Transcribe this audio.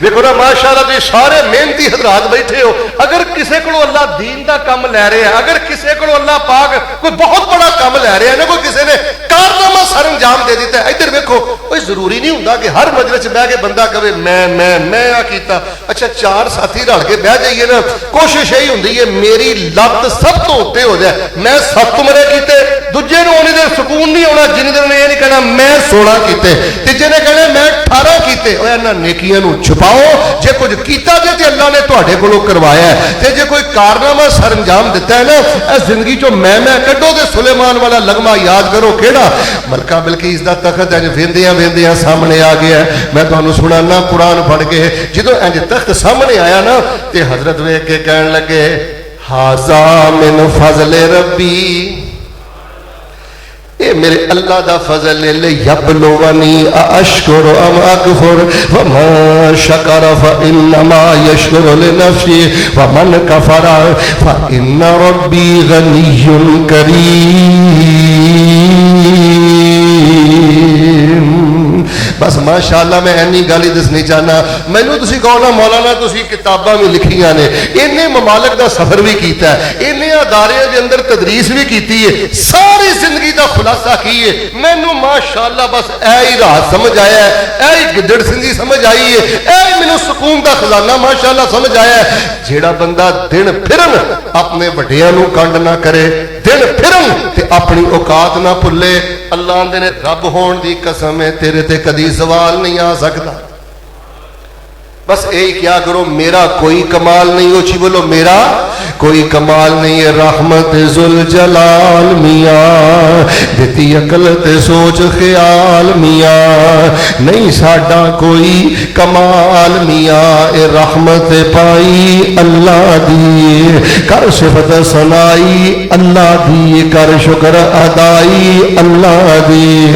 देखो ना माशाअल्लाह जी सारे मेहनती हजरात बैठे हो। अगर किसी को अल्लाह दीन का काम लै रहे हैं, अगर किसी को अल्लाह पाक कोई बहुत बड़ा काम लै रहे हैं ना, कोई किसी ने कारनामा सर अंजाम दे दिता है, इधर देखो कोई जरूरी नहीं होता कि हर मजलिस बह के बंदा कहे मैं आ कीता। अच्छा चार साथी रल के बह जाइए ना, कोशिश यही होंगी है मेरी लत सब तो उत्ते हो जाए, मैं 7 उमरे कीते, दूजे ने उन्नी देर सुकून नहीं आना जिन्नी देर ने यह नहीं कहना मैं 16 कीते, तीजे ने कहना मैं 18 कीते। इन्हां नेकियां नूं छुपाओ, जे कुछ कीता जे ते अल्लाह ने तुहाडे कोलों करवाया है, ते जे कोई कारनामा सर अंजाम दिता है ना, इस जिंदगी चो मैं कड्डो ते सुलेमान वाला लगमा याद करो केड़ा मलका बिलकीस दा तख्त अज वेंदियां वेंदियां सामने आ गया है। मैं तुहानूं सुणाना कुरान पढ़ के, जदों इंज तख्त सामने आया ना ते हजरत वेख के कहन लगे हाजा मिन फजले रब्बी, ये मेरे अल्लाह दा फजल ले यबलुवनी अशकुर अम अकफुर वमा शकर फइन्नमा यशकुरु लिनफ्सी वमन कफरा फइन्न रब्बी गनियुन करीम। बस माशाअल्लाह मैं इन्नी गल ही दसनी चाहना। मैनू तुसीं कहो ना मौलाना तुसीं किताबां भी लिखियां ने, इन्ने ममालिक दा सफर भी कीता है, इन्ने अदारियां दे अंदर तदरीस भी कीती है, सारी जिंदगी दा खुलासा की है। मैनू माशाअल्लाह बस ऐ ही राज समझ आया है, ऐ ही गिदड़ सिंधी समझ आई है, ऐ ही मैनू सुकून दा खजाना माशाअल्लाह समझ आया है। जेड़ा बंदा दिन फिरन अपने वड्डियां नू कंड ना करे, दिन फिरन ते अपनी औकात ना भुले, अल्लाह आंदे ने रब होण दी कसम है तेरे ते कदी सवाल नहीं आ सकता। बस यही क्या करो मेरा कोई कमाल नहीं, उची बोलो मेरा कोई कमाल नहीं है। रहमत जुल जलाल मियाँ दिती अकल ते सोच ख्याल मियाँ, नहीं साडा कोई कमाल मियाँ, ए रहमत पाई अल्लाह दी, कर सिफत सनाई अल्लाह दी, कर शुक्र अदाई अल्लाह दी।